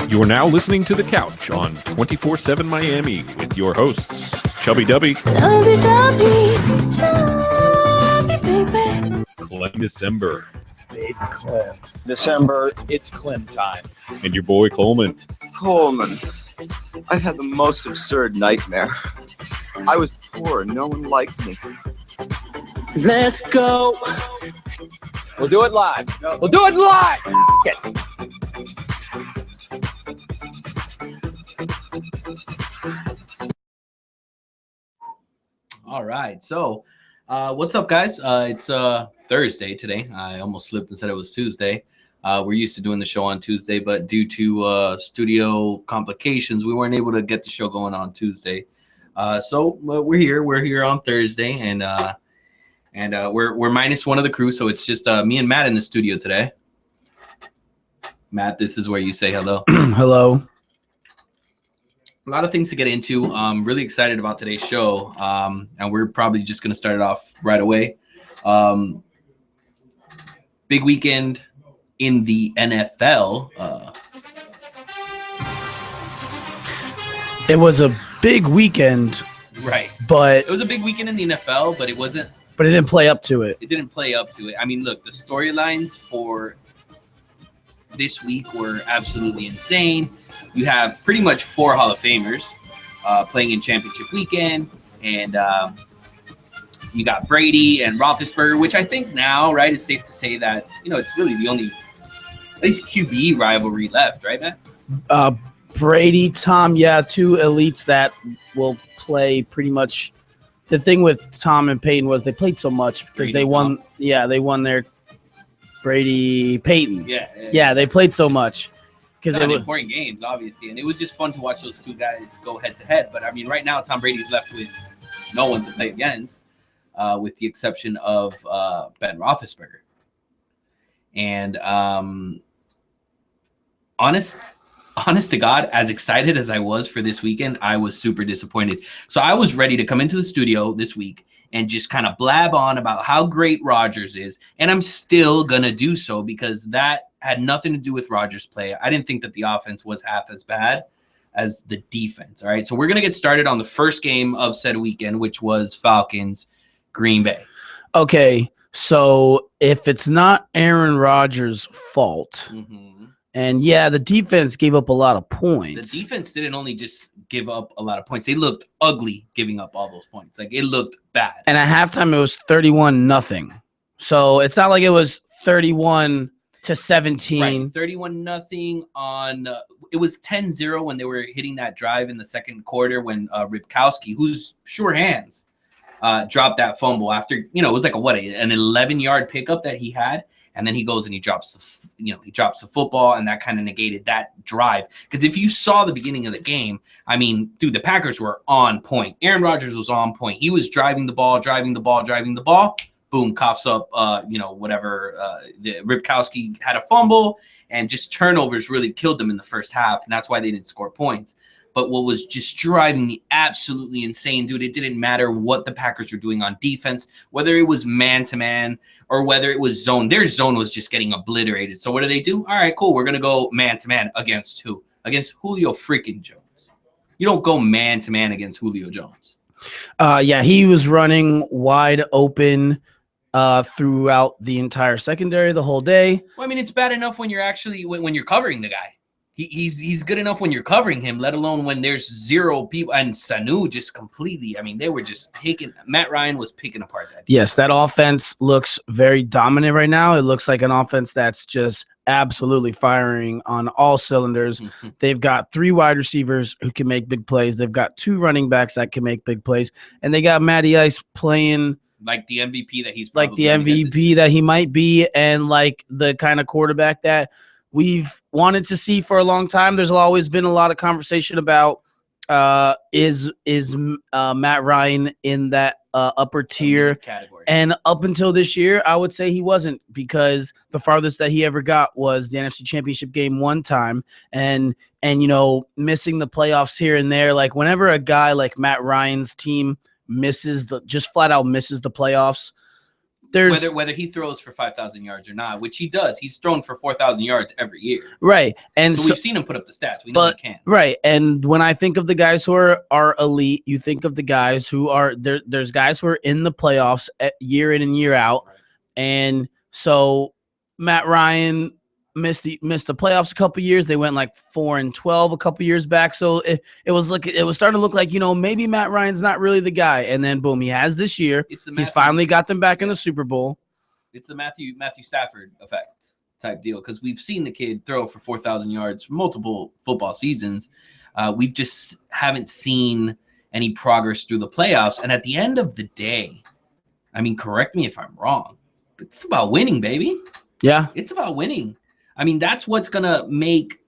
You're now listening to The Couch on 24/7 Miami with your hosts, Chubby Dubby, baby. Clem December, Baby Clem. December, it's Clem time. and your boy Coleman. Coleman, I've had the most absurd nightmare. I was poor and no one liked me. Let's go. We'll do it live. We'll do it live. All right. So, what's up, guys? It's Thursday today. I almost slipped and said it was Tuesday. We're used to doing the show on Tuesday, but due to studio complications, we weren't able to get the show going on Tuesday. So we're here. We're here on Thursday, and we're minus one of the crew, so it's just me and Matt in the studio today. Matt, this is where you say hello. Hello. A lot of things to get into. I'm really excited about today's show, and we're probably just going to start it off right away. Big weekend in the NFL. It was a big weekend, Right. but It was a big weekend in the NFL, but it wasn't. it didn't play up to it. It didn't play up to it. I mean, look, the storylines for this week were absolutely insane. You have pretty much 4 Hall of Famers playing in championship weekend, and you got Brady and Roethlisberger, which I think now, right, it's safe to say that, it's really the only, at least QB rivalry left, right, Matt? Brady, Tom, two elites that will play pretty much. The thing with Tom and Peyton was they played so much because Brady, they won. Tom. Yeah, they won their Brady, Peyton. Yeah. They played so much because Not they were. important games, obviously, and it was just fun to watch those two guys go head to head. But I mean, right now, Tom Brady's left with no one to play against, with the exception of Ben Roethlisberger. And honest to God, as excited as I was for this weekend, I was super disappointed. So I was ready to come into the studio this week and just kind of blab on about how great Rodgers is. And I'm still going to do so because that had nothing to do with Rodgers' play. I didn't think that the offense was half as bad as the defense. All right. So we're going to get started on the first game of said weekend, which was Falcons Green Bay. Okay, so if it's not Aaron Rodgers' fault, and the defense gave up a lot of points. The defense didn't only just give up a lot of points. They looked ugly giving up all those points. Like, it looked bad. And at halftime, it was 31-0. So it's not like it was 31-17. Right, 31-0 on it was 10-0 when they were hitting that drive in the second quarter when Ripkowski, who's sure hands, dropped that fumble after, it was like an 11-yard pickup that he had. And then he goes and he drops the football, and that kind of negated that drive. Because if you saw the beginning of the game, I mean, dude, the Packers were on point. Aaron Rodgers was on point. He was driving the ball. Boom, coughs up, the Ripkowski had a fumble, and just turnovers really killed them in the first half. And that's why they didn't score points. But what was just driving me absolutely insane, dude, it didn't matter what the Packers were doing on defense, whether it was man-to-man or whether it was zone. Their zone was just getting obliterated. So what do? All right, cool. We're going to go man-to-man against who? Against Julio freaking Jones. You don't go man-to-man against Julio Jones. He was running wide open throughout the entire secondary the whole day. Well, I mean, it's bad enough when you're actually when you're covering the guy. He's good enough when you're covering him, let alone when there's 0 people. And Sanu just completely, I mean, they were just Matt Ryan was picking apart that. Yes, that offense looks very dominant right now. It looks like an offense that's just absolutely firing on all cylinders. Mm-hmm. They've got 3 wide receivers who can make big plays. They've got 2 running backs that can make big plays. And they got Matty Ice playing like the MVP that he's like the MVP that he might be, and like the kind of quarterback that we've wanted to see for a long time. There's always been a lot of conversation about is Matt Ryan in that upper tier category. And up until this year, I would say he wasn't, because the farthest that he ever got was the NFC Championship game one time, and missing the playoffs here and there. Like, whenever a guy like Matt Ryan's team just flat out misses the playoffs, there's whether he throws for 5,000 yards or not, which he does. He's thrown for 4,000 yards every year. right. And So we've seen him put up the stats. We know he can. Right. And when I think of the guys who are elite, you think of the guys who are there. There's guys who are in the playoffs year in and year out. Right. And so Matt Ryan missed the playoffs a couple years. They went like 4-12 a couple years back. So it was starting to look like, maybe Matt Ryan's not really the guy. And then boom, he has this year. He's finally got them back in the Super Bowl. It's the Matthew Stafford effect type deal, because we've seen the kid throw for 4,000 yards for multiple football seasons. We've just haven't seen any progress through the playoffs. And at the end of the day, I mean, correct me if I'm wrong, but it's about winning, baby. Yeah. It's about winning. I mean, that's what's gonna make,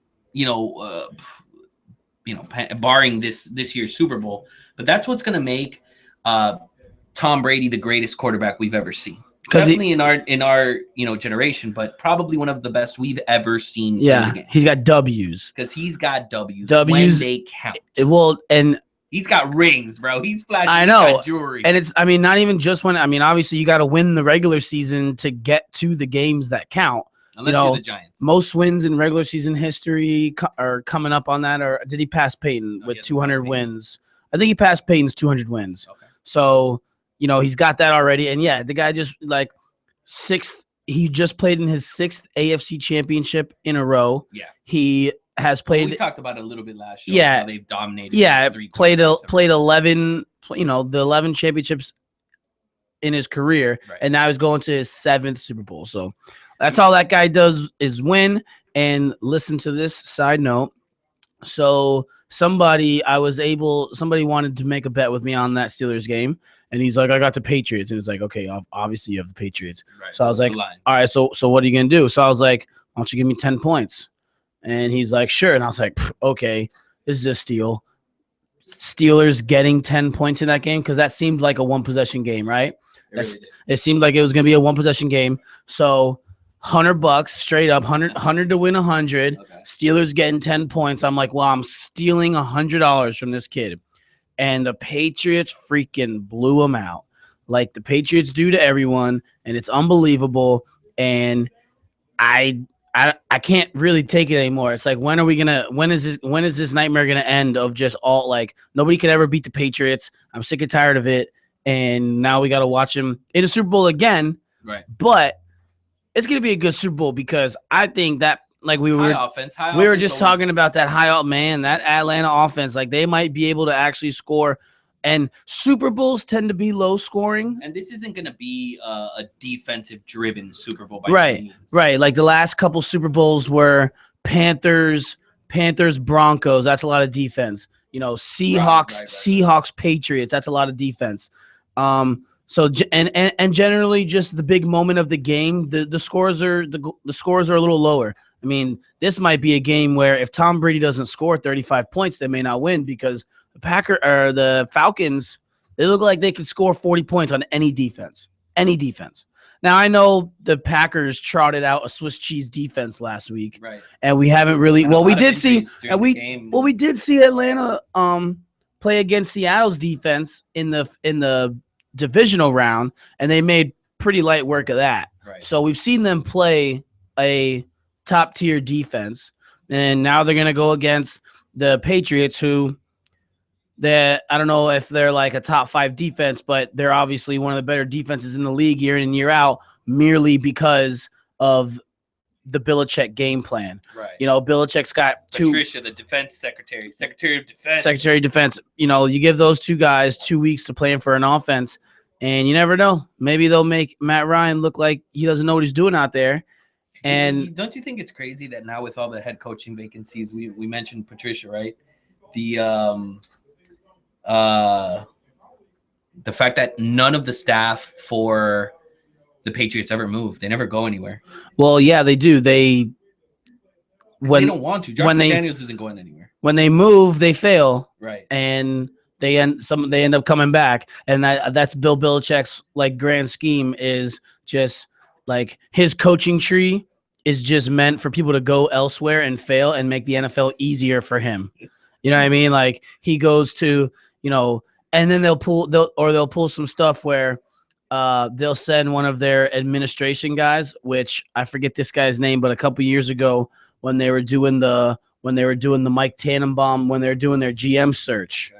barring this year's Super Bowl, but that's what's gonna make Tom Brady the greatest quarterback we've ever seen. Definitely in our generation, but probably one of the best we've ever seen. Yeah, in the game. He's got W's because he's got W's when they count. And he's got rings, bro. He's flashing. I know. He's got jewelry. And it's, not even just when. Obviously, you got to win the regular season to get to the games that count. Unless you're the Giants. Most wins in regular season history are coming up on that. Or did he pass Peyton with 200 wins? I think he passed Peyton's 200 wins. Okay. So, he's got that already. And yeah, the guy just he just played in his 6th AFC championship in a row. Yeah. He has played. We talked about it a little bit last year. Yeah. How they've dominated. Yeah. Played 11, the 11 championships in his career. Right. And now he's going to his 7th Super Bowl. So that's all that guy does is win. And listen to this side note. So somebody wanted to make a bet with me on that Steelers game. And he's like, I got the Patriots. And it's like, okay, obviously you have the Patriots. Right. So I was like, all right, so what are you going to do? So I was like, why don't you give me 10 points? And he's like, sure. And I was like, okay, this is a steal. Steelers getting 10 points in that game, because that seemed like a one-possession game, right? It seemed like it was going to be a one-possession game. So $100 straight up, 100 to win 100. Okay. Steelers getting 10 points. I'm like, well, I'm stealing $100 from this kid. And the Patriots freaking blew them out, like the Patriots do to everyone, and it's unbelievable. And I can't really take it anymore. It's like, when is this nightmare gonna end of just all, like, nobody could ever beat the Patriots? I'm sick and tired of it. And now we got to watch him in a Super Bowl again. Right. But it's going to be a good Super Bowl, because I think that, like, we were just talking about that that Atlanta offense, like, they might be able to actually score. And Super Bowls tend to be low scoring. And this isn't going to be a defensive driven Super Bowl by any means. Right. Like the last couple Super Bowls were Panthers, Broncos. That's a lot of defense. Seahawks, Patriots. That's a lot of defense. So and generally just the big moment of the game, the scores are a little lower. I mean, this might be a game where if Tom Brady doesn't score 35 points, they may not win, because the Falcons, they look like they could score 40 points on any defense. Now, I know the Packers trotted out a Swiss cheese defense last week, right? And we haven't really. Well, we did see Atlanta play against Seattle's defense in the divisional round, and they made pretty light work of that. Right. So we've seen them play a top tier defense, and now they're gonna go against the Patriots, who I don't know if they're like a top 5 defense, but they're obviously one of the better defenses in the league year in and year out, merely because of the Belichick game plan. Right. Belichick's got Patricia, the defense secretary of defense. You give those two guys 2 weeks to plan for an offense, and you never know. Maybe they'll make Matt Ryan look like he doesn't know what he's doing out there. And don't you think it's crazy that now with all the head coaching vacancies, we mentioned Patricia, right? The fact that none of the staff for the Patriots ever move. They never go anywhere. Well, yeah, they do. They don't want to. Josh McDaniels isn't going anywhere. When they move, they fail. Right. And they end up coming back. And that's Bill Belichick's like grand scheme, is just like his coaching tree is just meant for people to go elsewhere and fail and make the NFL easier for him. You know what I mean? Like he goes to, and then they'll pull some stuff where they'll send one of their administration guys, which I forget this guy's name, but a couple years ago when they were doing the Mike Tannenbaum, when they were doing their GM search,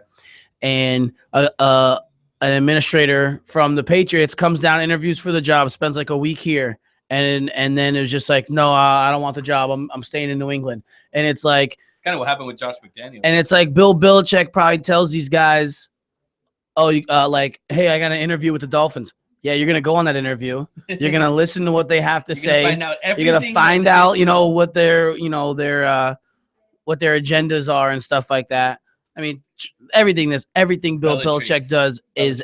and an administrator from the Patriots comes down, interviews for the job, spends like a week here, and then it was just like, no, I don't want the job. I'm staying in New England. And it's like, It's kind of what happened with Josh McDaniels. and it's like Bill Belichick probably tells these guys, oh, like, hey, I got an interview with the Dolphins. Yeah, you're gonna go on that interview. You're gonna listen to what they have to say. Find out You're gonna find out, what their agendas are and stuff like that. I mean, everything Bill Belichick does is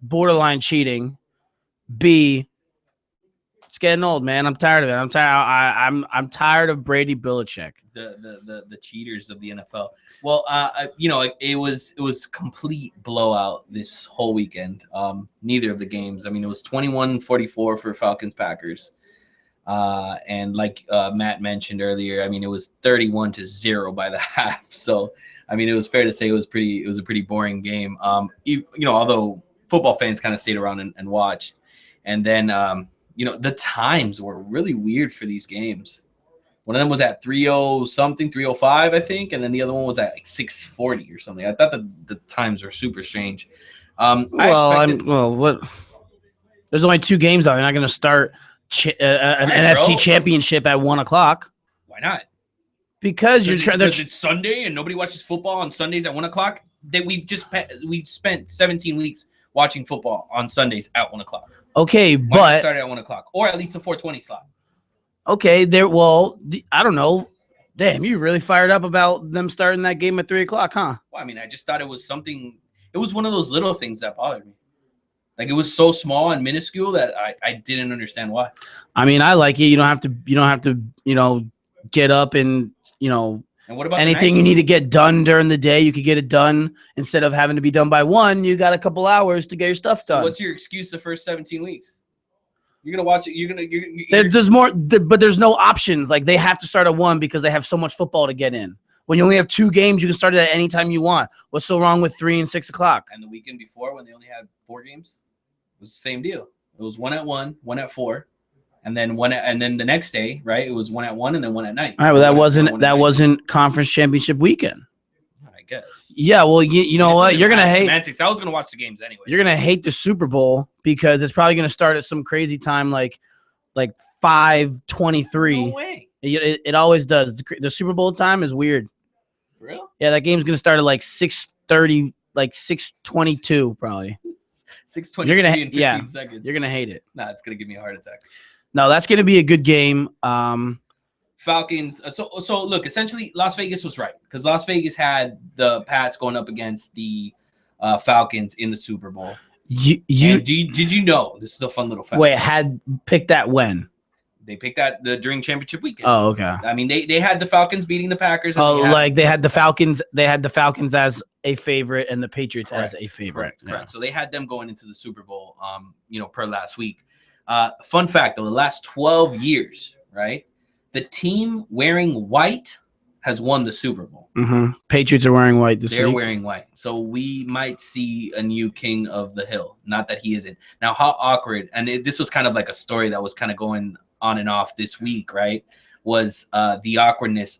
borderline cheating. B, it's getting old, man. I'm tired of it. I'm tired of Brady Belichick. The cheaters of the NFL. Well, it was complete blowout this whole weekend. Neither of the games. I mean, it was 21-44 for Falcons Packers. And like Matt mentioned earlier, I mean, it was 31-0 by the half. So, I mean, it was fair to say it was a pretty boring game. Although football fans kind of stayed around and watched. And then, the times were really weird for these games. One of them was at 3:00 something, 3:05, I think, and then the other one was at like 6:40 or something. I thought the times were super strange. What? There's only 2 games out. You're not going to start an NFC Championship at 1:00. Why not? Because it's Sunday and nobody watches football on Sundays at 1:00. That we've spent 17 weeks watching football on Sundays at 1:00. Okay, but started at 1:00 or at least a 4:20 slot. Okay, I don't know. Damn, you really fired up about them starting that game at 3:00, huh? Well, I mean, I just thought it was something. It was one of those little things that bothered me. Like, it was so small and minuscule that I didn't understand why. I mean, I like it. You don't have to, get up and, And what about anything you need to get done during the day, you could get it done instead of having to be done by 1. You got a couple hours to get your stuff done. So what's your excuse the first 17 weeks? You're gonna watch it. There's more, but there's no options. Like, they have to start at 1 because they have so much football to get in. When you only have 2 games, you can start it at any time you want. What's so wrong with 3 and 6 o'clock? And the weekend before, when they only had 4 games, it was the same deal. It was 1 at 1, 1 at 4, and then the next day, right? It was 1 at 1 and then 1 at night. All right, well, that wasn't conference championship weekend. I guess. Yeah, well, you know what? You're gonna hate semantics. I was gonna watch the games anyway. You're gonna hate the Super Bowl because it's probably gonna start at some crazy time, like 5:23. No way. It always does. The Super Bowl time is weird. For real? Yeah, that game's gonna start at like 6:30, like 6:22 probably. 6:20. You're gonna in 15 seconds. You're gonna hate it. Nah, it's gonna give me a heart attack. No, that's gonna be a good game. Falcons. So look, essentially, Las Vegas was right because Las Vegas had the Pats going up against the Falcons in the Super Bowl. Did you know? This is a fun little fact. Wait, had picked that when? They picked that during championship weekend. Oh, okay. I mean, they had the Falcons beating the Packers. They had the Falcons. They had the Falcons as a favorite and the Patriots as a favorite. Correct. So they had them going into the Super Bowl. Per last week. Fun fact though, the last 12 years, right? The team wearing white has won the Super Bowl. Mm-hmm. Patriots are wearing white this week. They're wearing white. So we might see a new king of the hill. Not that he isn't. Now, how awkward, and this was kind of like a story that was kind of going on and off this week, right? Was the awkwardness,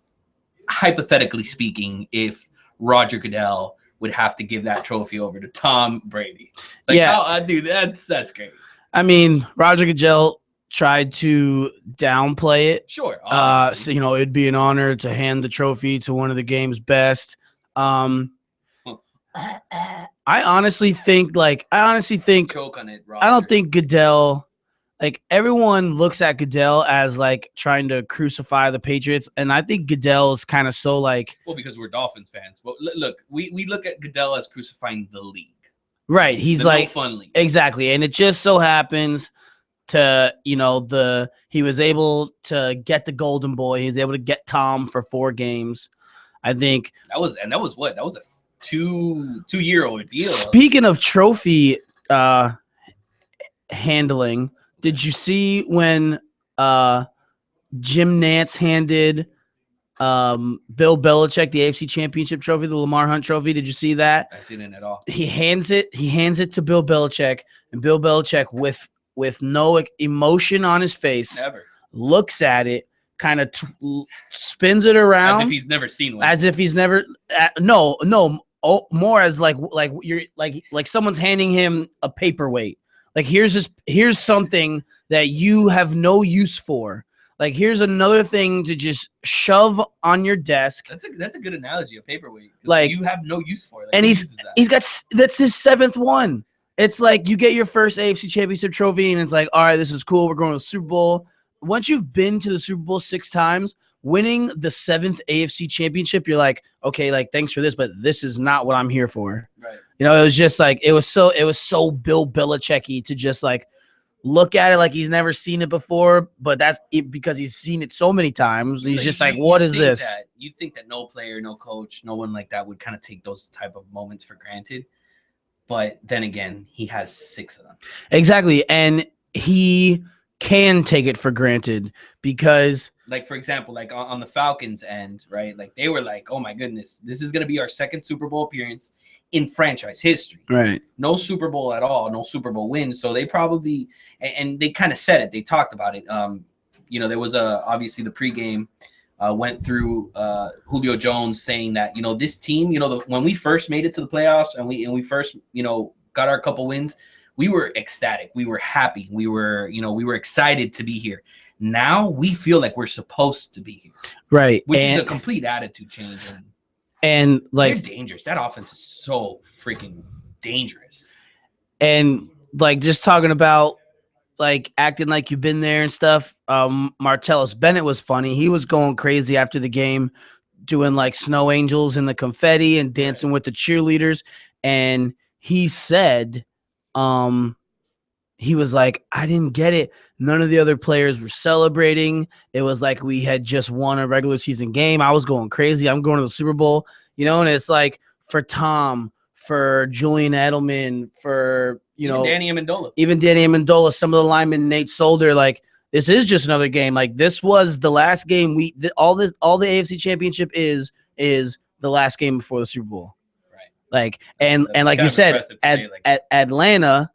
hypothetically speaking, if Roger Goodell would have to give that trophy over to Tom Brady. Dude, that's great. I mean, Roger Goodell tried to downplay it. Sure. So it'd be an honor to hand the trophy to one of the game's best. I honestly think choke on it, Roger. I don't think Goodell, like, everyone looks at Goodell as like trying to crucify the Patriots, and I think Goodell's kind of so like, well, because we're Dolphins fans. But look, we look at Goodell as crucifying the league. Right. He's like, no fun league. Exactly. And it just so happens to, he was able to get the Golden Boy. He was able to get Tom for 4 games. I think that was what? That was a 2-year-old deal. Speaking of trophy handling, did you see when Jim Nantz handed Bill Belichick, the AFC Championship trophy, the Lamar Hunt trophy. Did you see that? I didn't at all. He hands it to Bill Belichick, and Bill Belichick with no emotion on his face, Never. looks at it, kind of spins it around As if he's never seen one. as if he's never more as like you're like someone's handing him a paperweight. Like here's something that you have no use for. Like here's another thing to just shove on your desk. That's a good analogy, a paperweight. Like you have no use for it. Like, and who he's uses that? that's his 7th one. It's like you get your first AFC Championship trophy, and it's like, all right, this is cool. We're going to the Super Bowl. Once you've been to the Super Bowl 6 times, winning the 7th AFC Championship, you're like, okay, like thanks for this, but this is not what I'm here for. Right. You know, it was just like it was so Bill Belichick-y to just like look at it like he's never seen it before, but that's it because he's seen it so many times. He's just like, what is this? You'd think that no player, no coach, no one like that would kind of take those type of moments for granted. But then again, he has 6 of them. Exactly. And he can take it for granted because, like, for example, like on the Falcons end, right? Like they were like, oh my goodness, this is going to be our 2nd Super Bowl appearance in franchise history. right. No Super Bowl at all, no Super Bowl wins. So they probably, and they kind of said it. They talked about it. You know, there was obviously the pregame went through Julio Jones saying that, you know, this team, you know, when we first made it to the playoffs and we first, you know, got our couple wins, we were ecstatic. We were happy. We were excited to be here. Now we feel like we're supposed to be here. Right. Which is a complete attitude change. And like they're dangerous. That offense is so freaking dangerous. And like just talking about like acting like you've been there and stuff. Martellus Bennett was funny. He was going crazy after the game, doing like snow angels in the confetti and dancing with the cheerleaders. And he said, he was like, I didn't get it. None of the other players were celebrating. It was like we had just won a regular season game. I was going crazy. I'm going to the Super Bowl, you know, and it's like for Tom, for Julian Edelman, for, you know, even Danny Amendola, some of the linemen, Nate Solder, like this is just another game. Like this was the last game all the AFC Championship is the last game before the Super Bowl. Right. Like, and like you said, at Atlanta,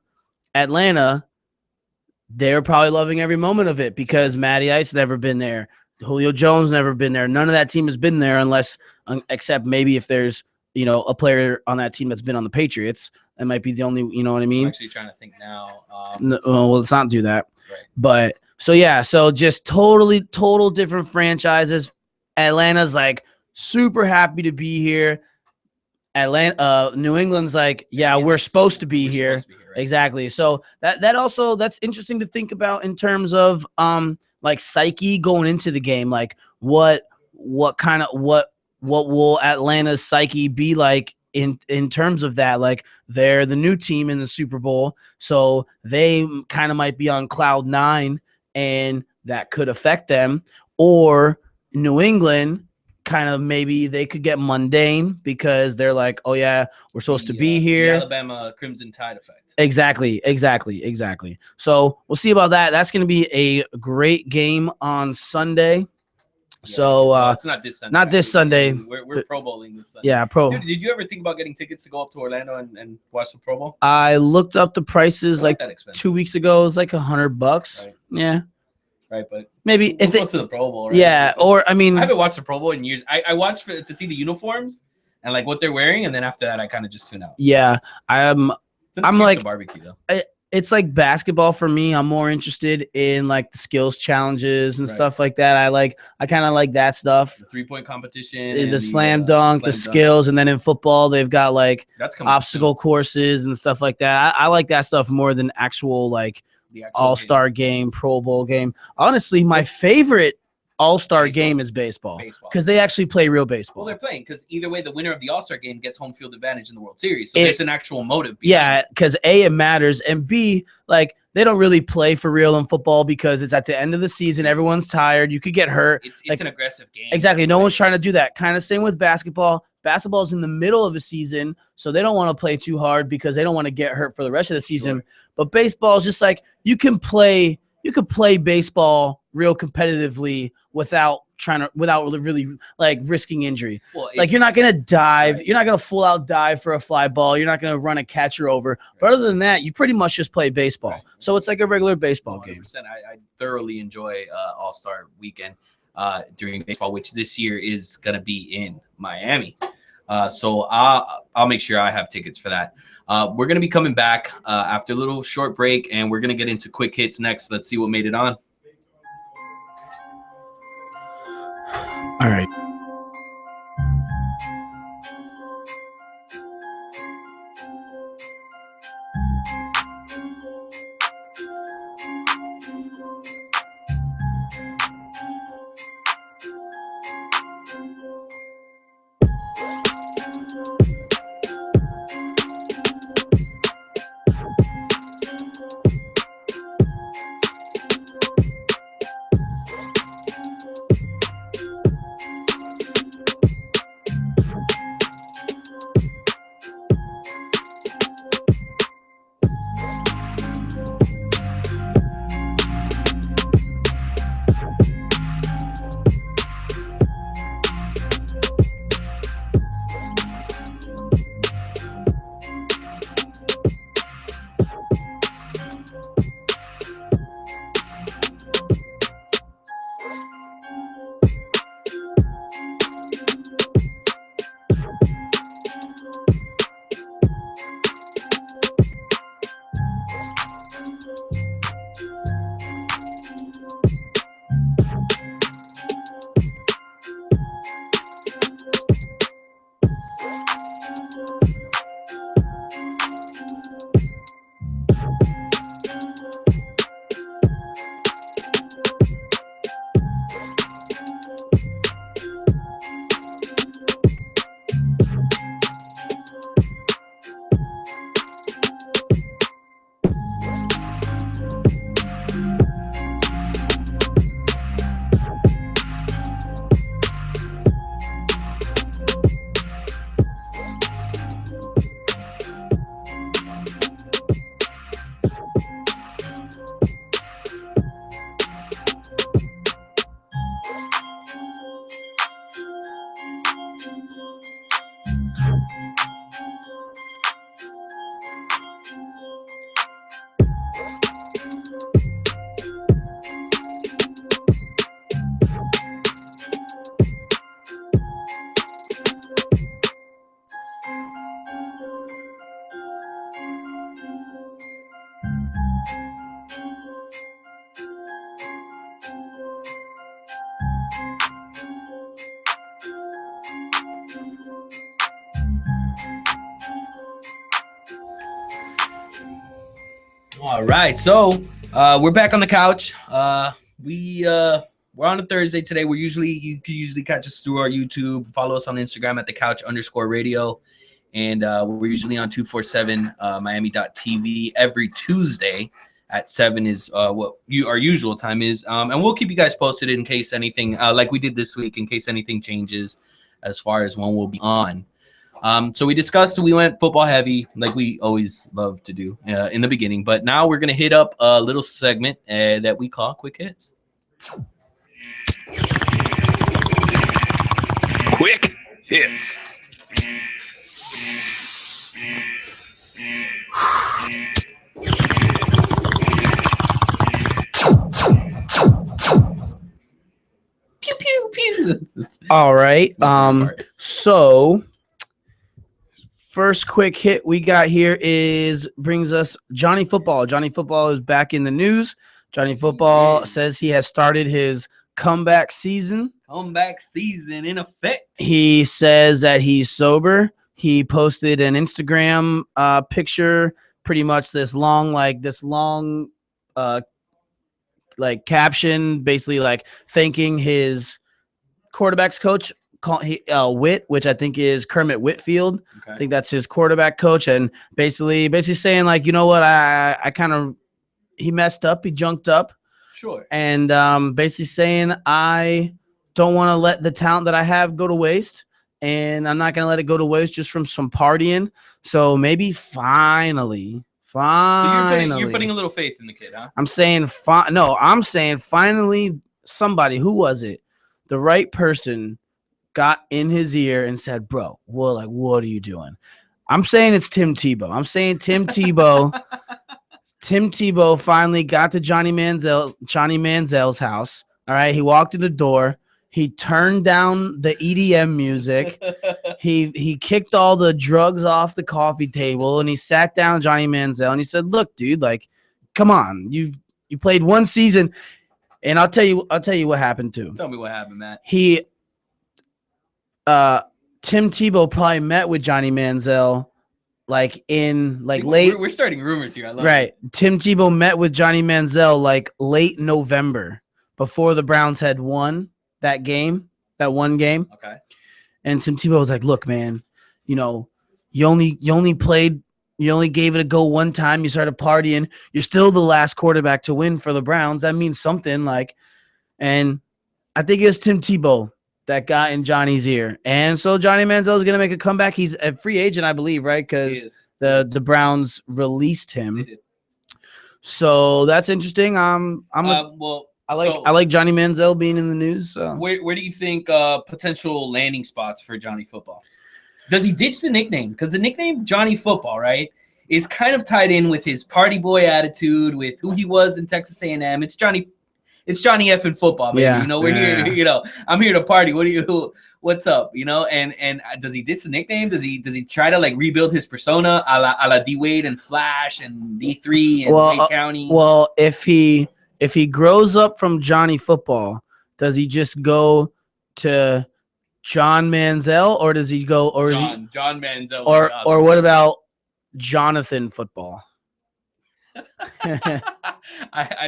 they're probably loving every moment of it because Matty Ice never been there. Julio Jones never been there. None of that team has been there except maybe if there's, you know, a player on that team that's been on the Patriots. That might be the only, you know what I mean? I'm actually trying to think now. No, well, let's not do that. Right. But so, yeah, so just total different franchises. Atlanta's like super happy to be here. New England's like, yeah, we're supposed to be here. Right? Exactly. So that's interesting to think about in terms of like psyche going into the game. Like what will Atlanta's psyche be like in terms of that? Like they're the new team in the Super Bowl, so they kind of might be on cloud 9, and that could affect them. Or New England, kind of maybe they could get mundane because they're like, oh yeah, we're supposed to be here. The Alabama Crimson Tide effect. Exactly. So we'll see about that. That's going to be a great game on Sunday. Yeah, so it's not this Sunday. Not this Sunday. We're Pro Bowling this Sunday. Yeah, Pro. Dude, did you ever think about getting tickets to go up to Orlando and watch the Pro Bowl? I looked up the prices like that expensive. 2 weeks ago. It was like $100. Right. Yeah. Right, but maybe if it's to the Pro Bowl, right? Yeah, or I mean, I haven't watched the Pro Bowl in years. I watched to see the uniforms and like what they're wearing, and then after that, I kind of just tune out. Yeah, I'm like barbecue though. It's like basketball for me. I'm more interested in like the skills challenges and stuff like that. I kind of like that stuff. The 3-point competition, the slam dunk, the skills, and then in football they've got like obstacle courses and stuff like that. I like that stuff more than actual like All-Star game, Pro Bowl game. Honestly, my favorite All-Star game is baseball because they actually play real baseball. Well, they're playing because either way, the winner of the All-Star game gets home field advantage in the World Series. So there's an actual motive. Yeah, because A, it matters, and B, like they don't really play for real in football because it's at the end of the season. Everyone's tired. You could get hurt. It's like, an aggressive game. Exactly. No one's trying to do that. Kind of same with basketball. Basketball's in the middle of a season, so they don't want to play too hard because they don't want to get hurt for the rest of the season. Sure. But baseball is just like you can play baseball real competitively without without really like risking injury. Well, Like you're not gonna dive, you're not gonna full out dive for a fly ball, you're not gonna run a catcher over. But other than that, you pretty much just play baseball. Right. So it's like a regular baseball 100%. game. I thoroughly enjoy All-Star Weekend during baseball, which this year is gonna be in Miami. So I'll make sure I have tickets for that. We're gonna be coming back after a little short break, and we're gonna get into quick hits next. Let's see what made it on. All right. All right, so we're back on the couch. We're on a Thursday today. You can usually catch us through our YouTube. Follow us on Instagram at @thecouch_radio, and we're usually on 247 Miami.tv every Tuesday at 7 is what our usual time is. And we'll keep you guys posted in case anything like we did this week, in case anything changes as far as when we'll be on. So we went football heavy like we always love to do in the beginning, but now we're going to hit up a little segment that we call Quick Hits. Quick hits. Pew, pew, pew. All right. Part. So first quick hit we got here brings us Johnny Football. Johnny Football is back in the news. Johnny Football says he has started his comeback season. Comeback season in effect. He says that he's sober. He posted an Instagram picture, pretty much this long caption, basically like thanking his quarterback's coach, Whit, which I think is Kermit Whitfield. Okay. I think that's his quarterback coach, and basically saying like, you know what, he messed up, he junked up. Sure. And basically saying I don't want to let the talent that I have go to waste, and I'm not going to let it go to waste just from some partying. So maybe finally. So you're putting a little faith in the kid, huh? I'm saying finally somebody, who was it? the right person got in his ear and said, bro, what are you doing? I'm saying it's Tim Tebow. I'm saying Tim Tebow. Tim Tebow finally got to Johnny Manziel's house. All right. He walked in the door. He turned down the EDM music. He kicked all the drugs off the coffee table, and he sat down Johnny Manziel and he said, look, dude, like, come on. You played one season, and I'll tell you what happened too. Tell me what happened, Matt. Tim Tebow probably met with Johnny Manziel late. We're starting rumors here. I love it. Tim Tebow met with Johnny Manziel like late November before the Browns had won that one game. Okay. And Tim Tebow was like, look, man, you only gave it a go one time. You started partying. You're still the last quarterback to win for the Browns. That means something. And I think it was Tim Tebow that got in Johnny's ear. And so Johnny Manziel is going to make a comeback. He's a free agent, I believe, right? Because the Browns released him. They did. So that's interesting. I like Johnny Manziel being in the news. So. Where do you think potential landing spots for Johnny Football? Does he ditch the nickname? Because the nickname Johnny Football, right, is kind of tied in with his party boy attitude, with who he was in Texas A&M. It's Johnny effing Football, baby. Yeah. We're here. I'm here to party. What's up? And does he ditch the nickname? Does he try to rebuild his persona a la D Wade and Flash and D3 and Wade County? Well, if he grows up from Johnny Football, does he just go to John Manziel, or does he go John Manziel, or what about Jonathan Football? I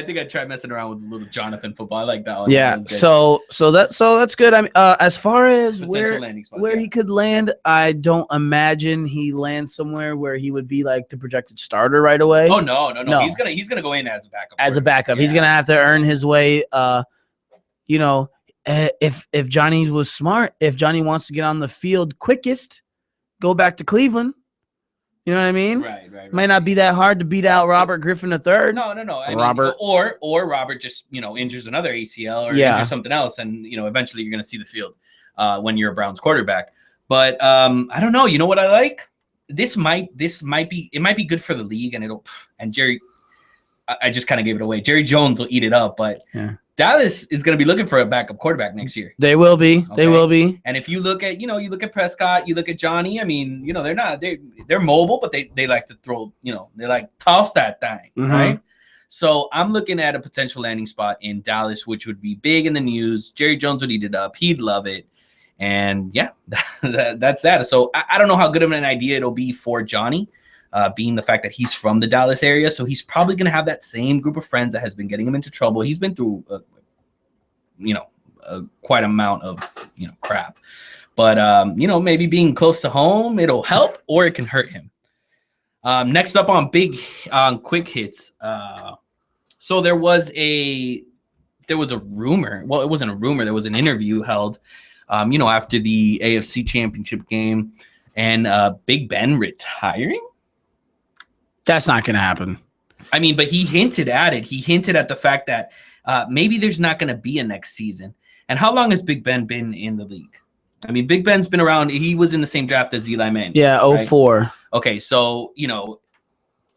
think I tried messing around with a little Jonathan Football. I like that one. Yeah. So that's good. I mean, as far as where he could land, I don't imagine he lands somewhere where he would be like the projected starter right away. Oh no. He's gonna go in as a backup. Yeah. He's gonna have to earn his way. If Johnny was smart, if Johnny wants to get on the field quickest, go back to Cleveland. You know what I mean? Right. Might not be that hard to beat out Robert Griffin III. No. Or Robert just injures another ACL or injures something else, and eventually you're going to see the field when you're a Browns quarterback. But I don't know. You know what I like? This might be good for the league, and Jerry. I just kind of gave it away. Jerry Jones will eat it up, but Dallas is going to be looking for a backup quarterback next year. They will be. Okay? They will be. And if you look at, you look at Prescott, you look at Johnny. I mean, they're mobile, but they like to throw, they toss that thing, right? So I'm looking at a potential landing spot in Dallas, which would be big in the news. Jerry Jones would eat it up. He'd love it. And yeah, that's that. So I don't know how good of an idea it'll be for Johnny. Being the fact that he's from the Dallas area. So he's probably going to have that same group of friends that has been getting him into trouble. He's been through, quite amount of, crap. But, maybe being close to home, it'll help or it can hurt him. Next up on quick hits. So there was a rumor. Well, it wasn't a rumor. There was an interview held, after the AFC Championship game and Big Ben retiring. That's not going to happen. I mean, but he hinted at it. He hinted at the fact that maybe there's not going to be a next season. And how long has Big Ben been in the league? I mean, Big Ben's been around. He was in the same draft as Eli Manning. Yeah, 04. Right? Okay, so,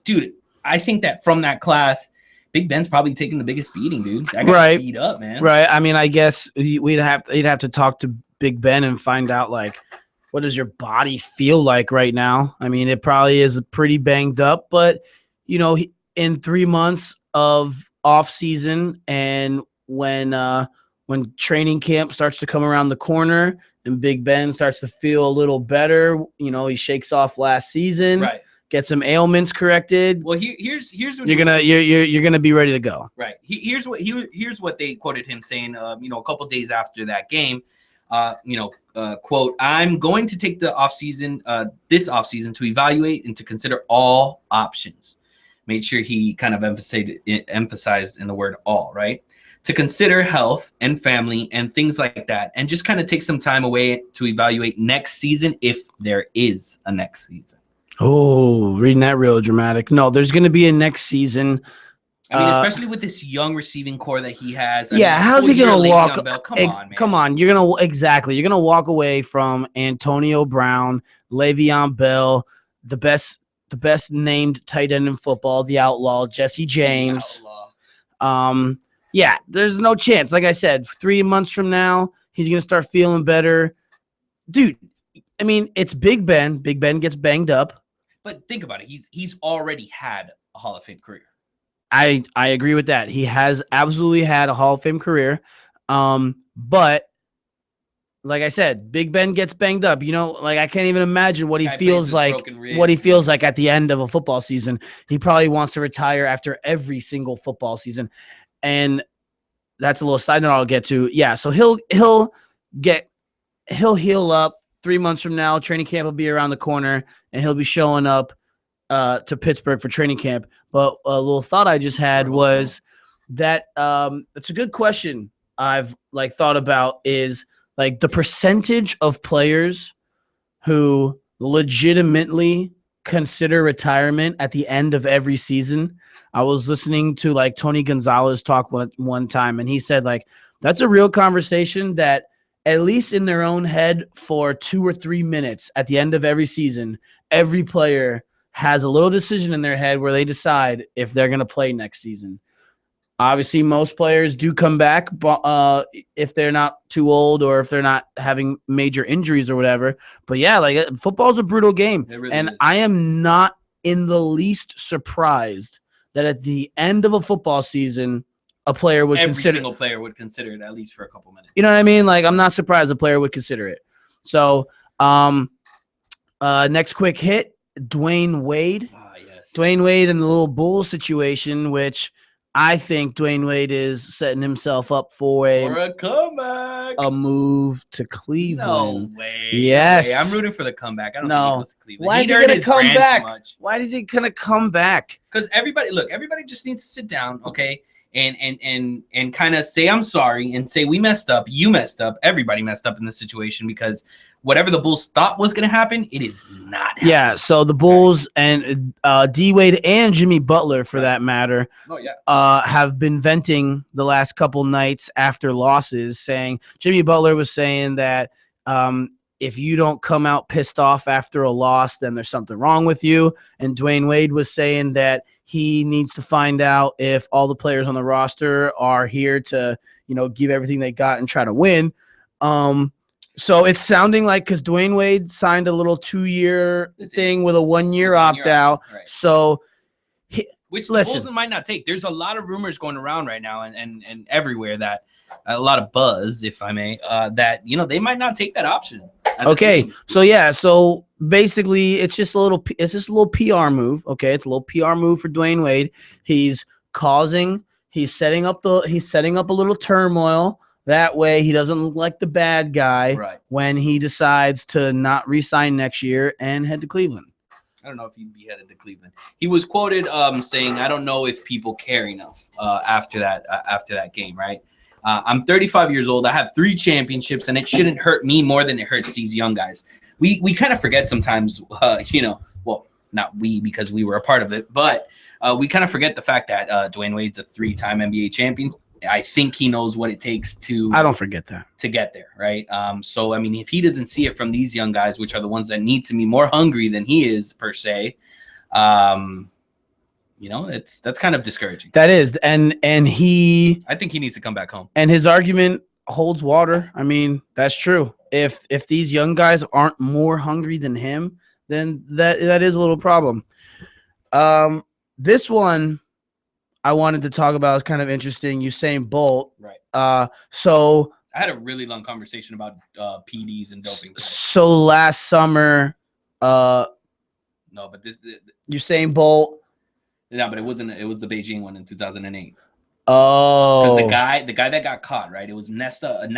dude, I think that from that class, Big Ben's probably taking the biggest beating, dude. That got beat up, man. Right. I mean, I guess you'd have to talk to Big Ben and find out, what does your body feel like right now? I mean, it probably is pretty banged up, but, in 3 months of off season and when training camp starts to come around the corner and Big Ben starts to feel a little better, he shakes off last season, right? Get some ailments corrected. Well, here's what you're gonna be ready to go. Right. Here's what they quoted him saying. A couple days after that game. Quote, I'm going to take the this offseason to evaluate and to consider all options. Made sure he kind of emphasized in the word all, right? To consider health and family and things like that. And just kind of take some time away to evaluate next season if there is a next season. Oh, reading that real dramatic. No, there's going to be a next season. I mean, especially with this young receiving core that he has. How's he gonna walk? Come on, man. Come on, you're gonna walk away from Antonio Brown, Le'Veon Bell, the best named tight end in football, the outlaw Jesse James. There's no chance. Like I said, 3 months from now, he's gonna start feeling better, dude. I mean, it's Big Ben. Big Ben gets banged up. But think about it. He's already had a Hall of Fame career. I agree with that. He has absolutely had a Hall of Fame career. But like I said, Big Ben gets banged up. You know, like I can't even imagine what he feels like at the end of a football season. He probably wants to retire after every single football season. And that's a little side note I'll get to. Yeah, so he'll heal up 3 months from now. Training camp will be around the corner, and he'll be showing up to Pittsburgh for training camp. But a little thought I just had was that it's a good question I've thought about is the percentage of players who legitimately consider retirement at the end of every season. I was listening to Tony Gonzalez talk one time, and he said that's a real conversation that at least in their own head for 2 or 3 minutes at the end of every season, every player has a little decision in their head where they decide if they're going to play next season. Obviously, most players do come back if they're not too old or if they're not having major injuries or whatever. But yeah, football's a brutal game. It really is. I am not in the least surprised that at the end of a football season, every single player would consider it at least for a couple minutes. You know what I mean? I'm not surprised a player would consider it. So, next quick hit, Dwyane Wade. Yes. Dwyane Wade in the little Bulls situation, which I think Dwyane Wade is setting himself up for a comeback, a move to Cleveland. No way. Yes. No way. I'm rooting for the comeback. I don't think he goes to Cleveland. Why is he going to come back? Why is he going to come back? Because everybody just needs to sit down, okay? And kind of say, I'm sorry, and say, we messed up, you messed up, everybody messed up in this situation, because whatever the Bulls thought was going to happen, it is not happening. Yeah, so the Bulls and D-Wade and Jimmy Butler, for that matter, have been venting the last couple nights after losses, saying, Jimmy Butler was saying that if you don't come out pissed off after a loss, then there's something wrong with you. And Dwyane Wade was saying that he needs to find out if all the players on the roster are here to, give everything they got and try to win. So it's sounding like, because Dwyane Wade signed a little 2-year thing with a 1-year opt-out. Right. So, which the Bulls might not take. There's a lot of rumors going around right now and everywhere that a lot of buzz, if I may, that, they might not take that option. Okay. So basically it's just a little PR move. Okay. It's a little PR move for Dwyane Wade. He's setting up a little turmoil. That way he doesn't look like the bad guy when he decides to not re-sign next year and head to Cleveland. I don't know if he'd be headed to Cleveland. He was quoted saying, I don't know if people care enough after that game, right? I'm 35 years old. I have 3 championships, and it shouldn't hurt me more than it hurts these young guys. We kind of forget sometimes, well, not we because we were a part of it, but we kind of forget the fact that Dwyane Wade's a 3-time NBA champion. I think he knows what it takes to. I don't forget that. To get there, right? So, I mean, if he doesn't see it from these young guys, which are the ones that need to be more hungry than he is, per se, that's kind of discouraging. That is, and I think he needs to come back home. And his argument holds water. I mean, that's true. If these young guys aren't more hungry than him, then that is a little problem. This one I wanted to talk about is kind of interesting. Usain Bolt. Right. So I had a really long conversation about PDs and doping. So last summer, Usain Bolt. No, but it wasn't. It was the Beijing one in 2008. Oh, because the guy that got caught, right? It was Nessa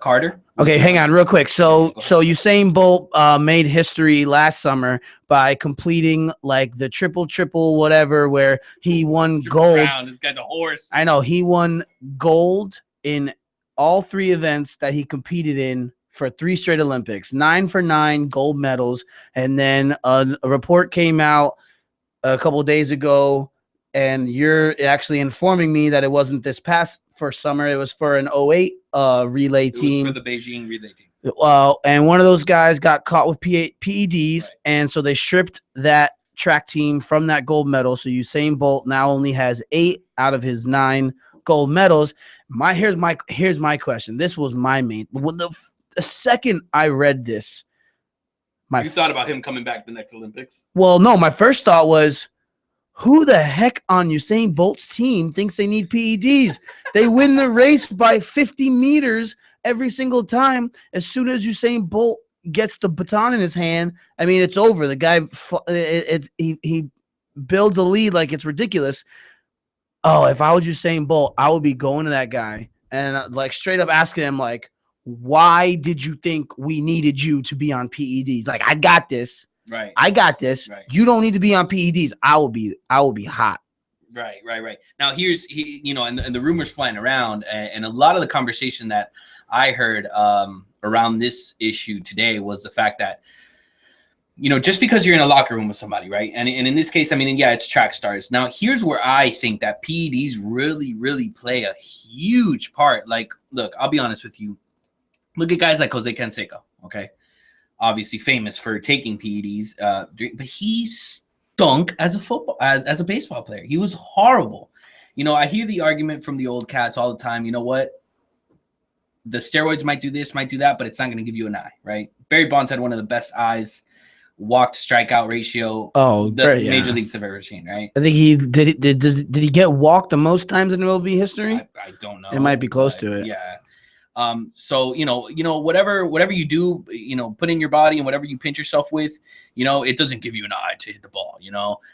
Carter. Okay, hang on real quick. So Usain Bolt made history last summer by completing the triple whatever, where he won gold. This guy's a horse. I know, he won gold in all 3 events that he competed in for 3 straight Olympics. 9 for 9 gold medals, and then a report came out a couple of days ago and you're actually informing me that it wasn't this past first summer. It was for an 08 relay team. It was for the Beijing relay team. And one of those guys got caught with PEDs, right. And so they stripped that track team from that gold medal. So Usain Bolt now only has 8 out of his 9 gold medals. Here's my question. This was my main. When the second I read this, you thought about him coming back the next Olympics? Well, no. My first thought was, who the heck on Usain Bolt's team thinks they need PEDs? They win the race by 50 meters every single time. As soon as Usain Bolt gets the baton in his hand, I mean, it's over. The guy, he builds a lead like it's ridiculous. Oh, if I was Usain Bolt, I would be going to that guy and like straight up asking him, like, why did you think we needed you to be on PEDs? Like, I got this. Right. I got this. Right. You don't need to be on PEDs. I will be hot. Right. Now and the rumors flying around, and a lot of the conversation that I heard around this issue today was the fact that, just because you're in a locker room with somebody, right? And in this case, I mean, yeah, it's track stars. Now, here's where I think that PEDs really, really play a huge part. Like, look, I'll be honest with you. Look at guys like Jose Canseco, okay? Obviously famous for taking PEDs, but he stunk as a baseball player. He was horrible. I hear the argument from the old cats all the time. You know what? The steroids might do this, might do that, but it's not going to give you an eye, right? Barry Bonds had one of the best eyes, walk to strikeout ratio Major Leagues have ever seen, right? I think he did he get walked the most times in MLB history? I don't know. It might be close to it. Yeah. So whatever you do, put in your body and whatever you pinch yourself with, it doesn't give you an eye to hit the ball,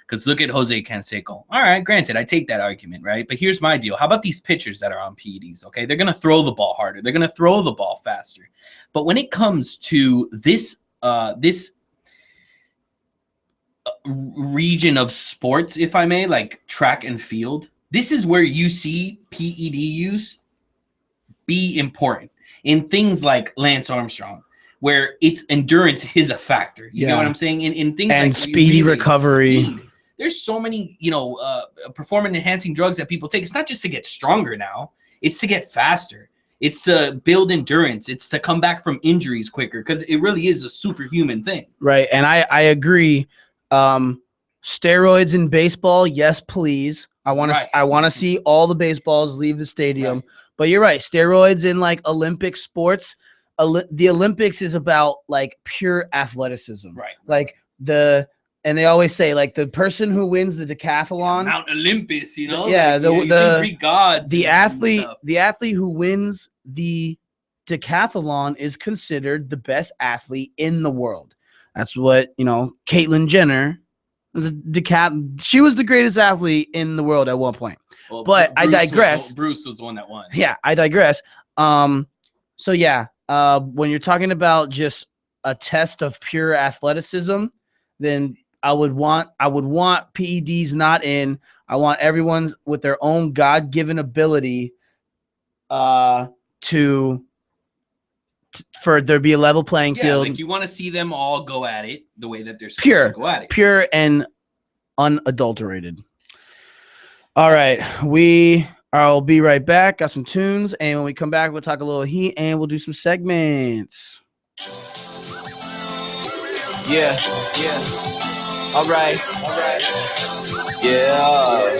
because look at Jose Canseco. All right, granted, I take that argument, right? But here's my deal. How about these pitchers that are on PEDs? Okay, they're gonna throw the ball harder, they're gonna throw the ball faster. But when it comes to this region of sports, if I may, like track and field, this is where you see PED use be important in things like Lance Armstrong, where its endurance is a factor. You know what I'm saying? In things and like speedy recovery. There's so many, performance enhancing drugs that people take. It's not just to get stronger now. It's to get faster. It's to build endurance. It's to come back from injuries quicker, because it really is a superhuman thing. Right. And I agree. Steroids in baseball, yes, please. I want to see all the baseballs leave the stadium. Right. But you're right. Steroids in like Olympic sports, the Olympics is about like pure athleticism. Right. Like and they always say like the person who wins the decathlon, Mount Olympus, Yeah, the athlete who wins the decathlon is considered the best athlete in the world. That's what, Caitlyn Jenner, she was the greatest athlete in the world at one point. Well, but I digress. Bruce was the one that won. Yeah, I digress. When you're talking about just a test of pure athleticism, then I would want PEDs not in. I want everyone with their own God-given ability for there to be a level playing field. Like you want to see them all go at it the way that they're supposed to go at it. Pure and unadulterated. All right, I'll be right back. Got some tunes, and when we come back, we'll talk a little heat, and we'll do some segments. Yeah. All right. Yeah.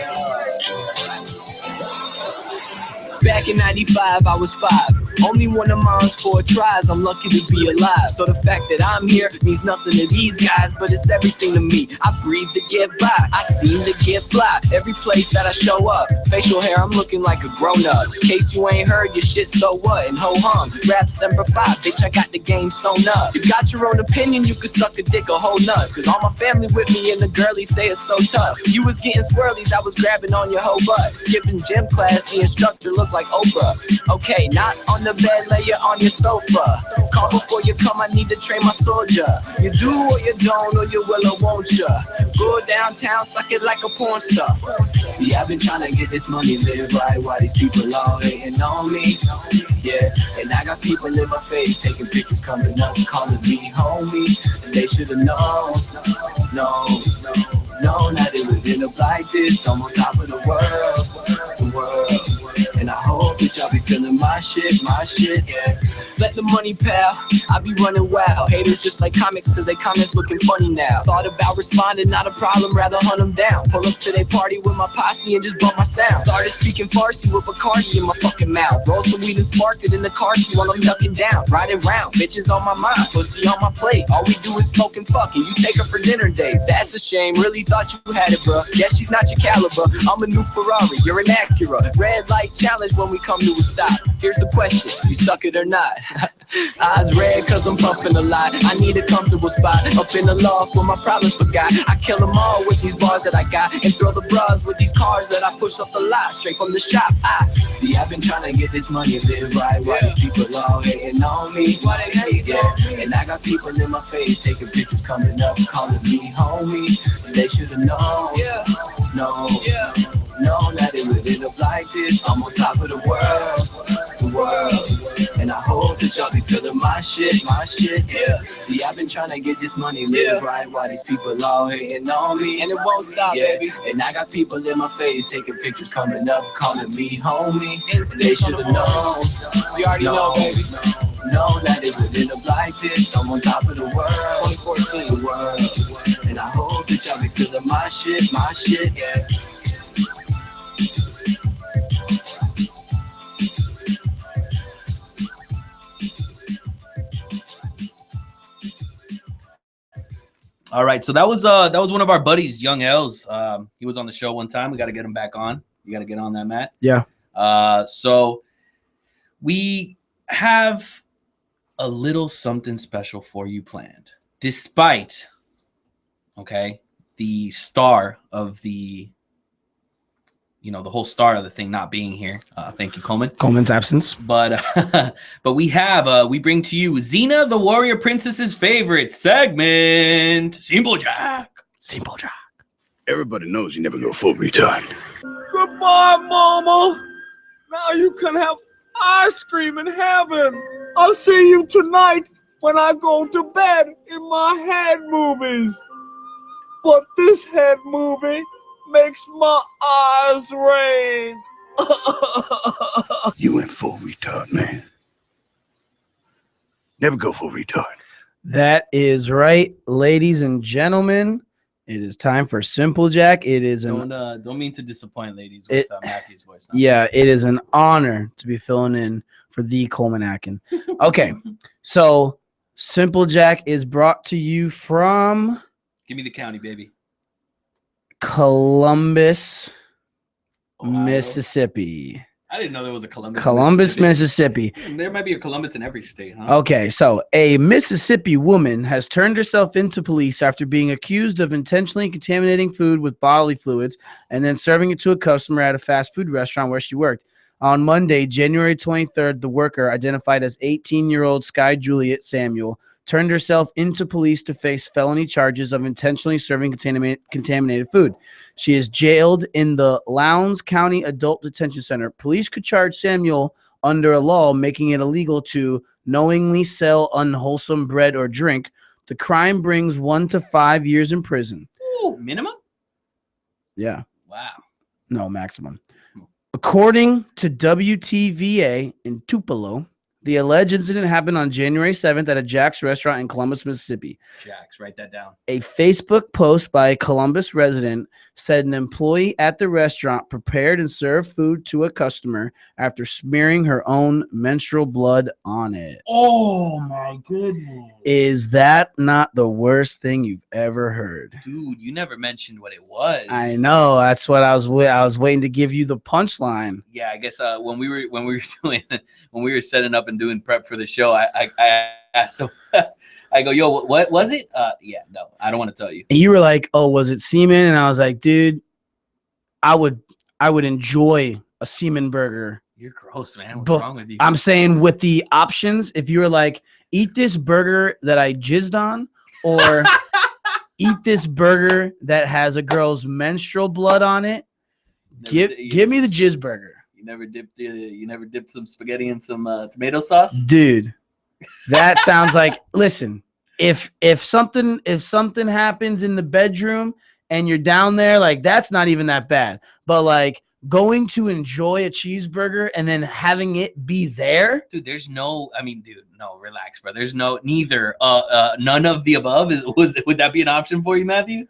Back in 95, I was 5. Only one of mine's 4 tries. I'm lucky to be alive. So the fact that I'm here means nothing to these guys, but it's everything to me. I breathe to get by. I seem to get fly. Every place that I show up. Facial hair, I'm looking like a grown-up. In case you ain't heard your shit, so what? And ho-hum. Rap December 5, bitch, I got the game sewn up. You got your own opinion, you can suck a dick or whole nuts. Cause all my family with me and the girlies say it's so tough. You was getting swirlies, I was grabbing on your whole butt. Skipping gym class, the instructor looked like Oprah. Okay, not on the bed, lay it on your sofa. Call before you come, I need to train my soldier. You do or you don't, or you will or won't ya. Go downtown, suck it like a porn star. See, I've been trying to get this money, live right, while these people all hating on me. Yeah, and I got people in my face, taking pictures, coming up, calling me homie. And they should've known, no, not it would would end up like this. I'm on top of the world. And I hope that y'all be feeling my shit, yeah. Let the money pal, I be running wild. Haters just like comics, cause they comments looking funny now. Thought about responding, not a problem, rather hunt them down. Pull up to their party with my posse and just bump my sound. Started speaking Farsi with Bacardi in my fucking mouth. Roll some weed and sparked it in the car seat while I'm ducking down. Riding round, bitches on my mind, pussy on my plate. All we do is smoke and fuck, and you take her for dinner dates. That's a shame, really thought you had it, bruh. Guess she's not your caliber. I'm a new Ferrari, you're an Acura. Red light challenge when we come to a stop. Here's the question, you suck it or not? Eyes red cause I'm puffing a lot. I need a comfortable spot up in the loft where my problems forgot. I kill them all with these bars that I got, and throw the bras with these cars that I push off the lot straight from the shop. See, I've been trying to get this money, live right, while these people all hating on me. Yeah, and I got people in my face taking pictures, coming up, calling me homie. They should've known, known that it would end up like this. I'm on top of the world, and I hope that y'all be feeling my shit, yeah. See, I've been trying to get this money, live right, while these people all hating on me, and it won't stop, baby. And I got people in my face taking pictures, coming up, calling me homie. They should've known, we already know, baby. Know that it would end up like this. I'm on top of the world, 2014 world, and I hope that y'all be feeling my shit, yeah. All right, so that was one of our buddies, Young L's. He was on the show one time. We got to get him back on. You got to get on that, Matt. Yeah. So we have a little something special for you planned, despite, the star of the, the whole star of the thing not being here. Thank you, Coleman. Coleman's absence. But we bring to you Xena, the Warrior Princess's favorite segment, Simple Jack. Simple Jack. Everybody knows you never go full retard. Goodbye, Mama. Now you can have ice cream in heaven. I'll see you tonight when I go to bed in my head movies. But this head movie makes my eyes rain. You went full retard, man. Never go full retard. That is right, ladies and gentlemen. It is time for Simple Jack. It is don't mean to disappoint, ladies, with Matthew's voice. Now. Yeah, it is an honor to be filling in for the Coleman Akin. Okay, so Simple Jack is brought to you from. Give me the county, baby. Columbus, Ohio? Mississippi. I didn't know there was a Columbus, Mississippi. There might be a Columbus in every state, huh? Okay, so a Mississippi woman has turned herself into police after being accused of intentionally contaminating food with bodily fluids and then serving it to a customer at a fast food restaurant where she worked. On Monday, January 23rd, the worker, identified as 18-year-old Sky Juliet Samuel, turned herself into police to face felony charges of intentionally serving contaminated food. She is jailed in the Lowndes County Adult Detention Center. Police could charge Samuel under a law making it illegal to knowingly sell unwholesome bread or drink. The crime brings 1 to 5 years in prison. Ooh, minimum? Yeah. Wow. No, maximum. According to WTVA in Tupelo, the alleged incident happened on January 7th at a Jack's restaurant in Columbus, Mississippi. Jack's, write that down. A Facebook post by a Columbus resident said an employee at the restaurant prepared and served food to a customer after smearing her own menstrual blood on it. Oh, my goodness. Is that not the worst thing you've ever heard? Dude, you never mentioned what it was. I know. That's what I was waiting to give you the punchline. Yeah, I guess when we were setting up and doing prep for the show, I asked him, I go, yo, what was it? Yeah, no, I don't want to tell you. And you were like, oh, was it semen? And I was like, dude, I would enjoy a semen burger. You're gross, man. What's wrong with you? I'm saying with the options, if you were like, eat this burger that I jizzed on, or eat this burger that has a girl's menstrual blood on it, give me the jizz burger. You never dipped some spaghetti in some tomato sauce? Dude, that sounds like, listen, if something happens in the bedroom and you're down there, like that's not even that bad. But like going to enjoy a cheeseburger and then having it be there, dude. There's no. I mean, dude, no, relax, bro. There's no neither. None of the above. Would that be an option for you, Matthew?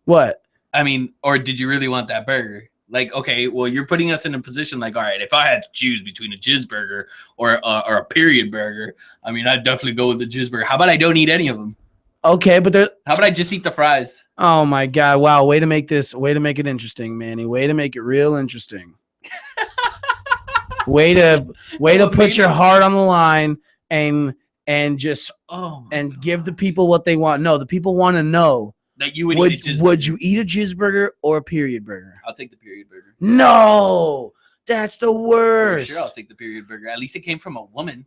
What? I mean, or did you really want that burger? Like, okay, well, you're putting us in a position like, all right, if I had to choose between a cheeseburger or a period burger, I mean, I'd definitely go with the cheeseburger. How about I don't eat any of them? Okay, but how about I just eat the fries? Oh my God! Wow, way to make it interesting, Manny. Way to make it real interesting. way to put your heart on the line and just give the people what they want. No, the people want to know. That you would eat a cheeseburger. Would you eat a cheeseburger or a period burger? I'll take the period burger. No, that's the worst. For sure, I'll take the period burger. At least it came from a woman.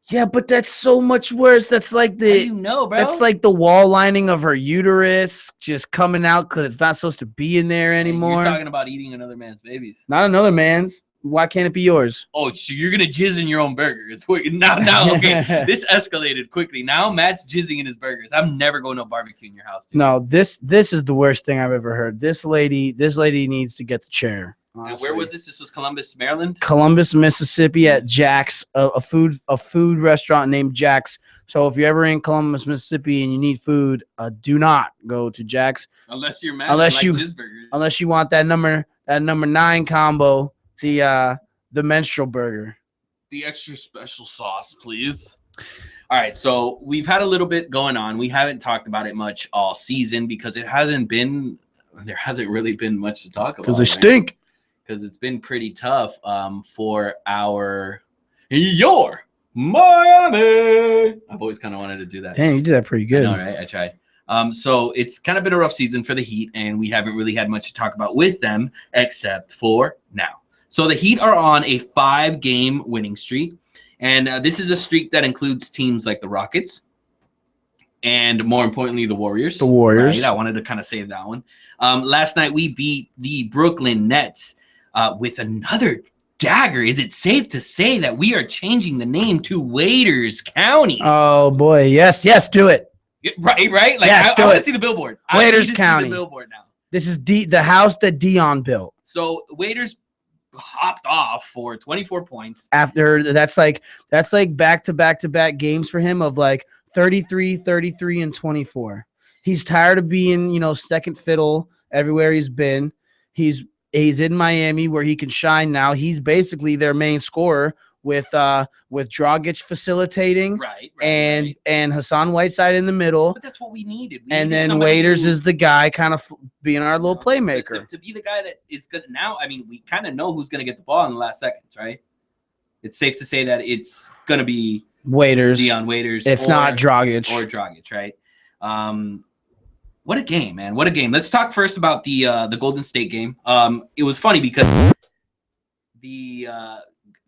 Yeah, but that's so much worse. That's like the bro. That's like the wall lining of her uterus just coming out because it's not supposed to be in there anymore. You're talking about eating another man's babies. Not another man's. Why can't it be yours? Oh, so you're gonna jizz in your own burger? It's now. Okay, this escalated quickly. Now Matt's jizzing in his burgers. I'm never going to a barbecue in your house, dude. No, this is the worst thing I've ever heard. This lady needs to get the chair. And where was this? This was Columbus, Maryland. Columbus, Mississippi, at Jack's, a food restaurant named Jack's. So if you're ever in Columbus, Mississippi, and you need food, do not go to Jack's unless you're mad. Unless you want that number 9 combo. The menstrual burger. The extra special sauce, please. All right, so we've had a little bit going on. We haven't talked about it much all season because there hasn't really been much to talk about. Because they stink. Because it's been pretty tough for your Miami. I've always kind of wanted to do that. Dang, you did that pretty good. All right, I tried. So it's kind of been a rough season for the Heat, and we haven't really had much to talk about with them except for now. So the Heat are on a 5-game winning streak, and this is a streak that includes teams like the Rockets and, more importantly, the Warriors. The Warriors. Right? I wanted to kind of save that one. Last night, we beat the Brooklyn Nets with another dagger. Is it safe to say that we are changing the name to Waiters County? Oh, boy. Yes, do it. Right? Like, yes, I want to see the billboard. Waiters County. See the billboard now. This is the house that Dion built. So Waiters hopped off for 24 points after that's like back-to-back games for him of like 33 and 24. He's tired of being second fiddle everywhere he's been. He's in Miami where he can shine now. He's basically their main scorer with Dragic facilitating, and Hassan Whiteside in the middle. But that's what we needed. And then Waiters is the guy kind of being our little playmaker. To be the guy that is going to now, I mean, we kind of know who's going to get the ball in the last seconds, right? It's safe to say that it's going to be Waiters, Dion Waiters, if not Dragic. Or Dragic, right? What a game, man. What a game. Let's talk first about the Golden State game. It was funny because the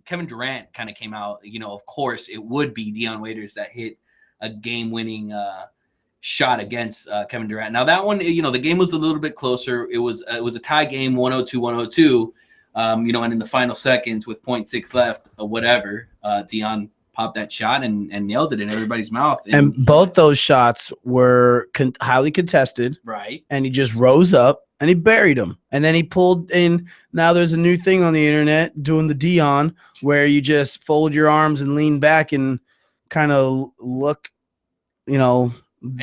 Kevin Durant kind of came out, of course it would be Dion Waiters that hit a game-winning shot against Kevin Durant. Now that one, the game was a little bit closer. It was a tie game, 102-102. And in the final seconds with 0.6 left or whatever, Dion popped that shot and nailed it in everybody's mouth. And both those shots were highly contested. Right. And he just rose up and he buried him. And then he pulled in. Now there's a new thing on the internet doing the Dion where you just fold your arms and lean back and kind of look, and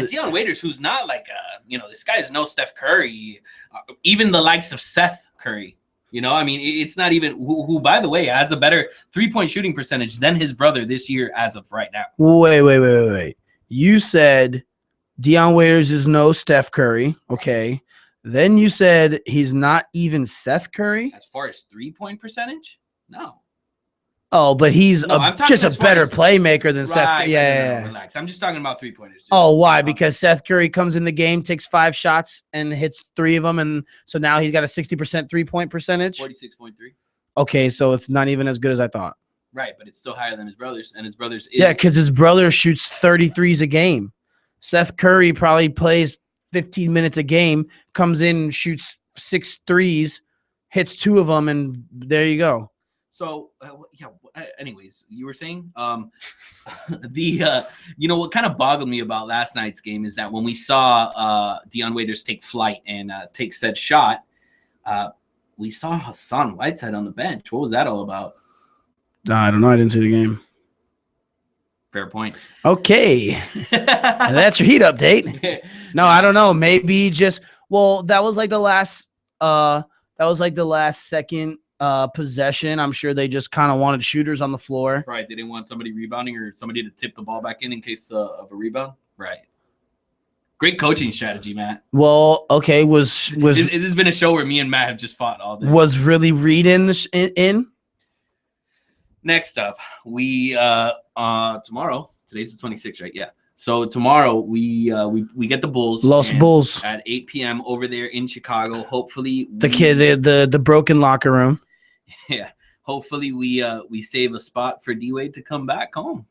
Dion Waiters, who's not like, this guy is no Steph Curry, even the likes of Seth Curry. It's not even who, by the way, has a better 3-point shooting percentage than his brother this year as of right now. Wait. You said Dion Waiters is no Steph Curry. Okay. Then you said he's not even Seth Curry. As far as 3-point percentage? No. Oh, but he's just a better playmaker than Seth. Yeah. Relax. I'm just talking about 3-pointers. Oh, why? Because Seth Curry comes in the game, takes 5 shots, and hits 3 of them, and so now he's got a 60% 3-point percentage. 46.3. Okay, so it's not even as good as I thought. Right, but it's still higher than his brother's, and his brother's. Yeah, because his brother shoots 33s a game. Seth Curry probably plays 15 minutes a game, comes in and shoots 6 threes, hits 2 of them, and there you go. So anyways, you were saying what kind of boggled me about last night's game is that when we saw Dion Waiters take flight and take said shot, we saw Hassan Whiteside on the bench. What was that all about? I don't know. I didn't see the game. Fair point. Okay. And that's your Heat update. No, I don't know. Maybe just that was like the last second possession. I'm sure they just kind of wanted shooters on the floor. Right. They didn't want somebody rebounding or somebody to tip the ball back in case of a rebound. Right. Great coaching strategy, Matt. Well, okay. This has been a show where me and Matt have just fought all day. Was really Reed in? Next up, we tomorrow. Today's the 26th, right? Yeah. So tomorrow we get the Bulls. Los Bulls at 8 p.m. over there in Chicago. Hopefully, the broken locker room. Yeah. Hopefully we save a spot for D-Wade to come back home.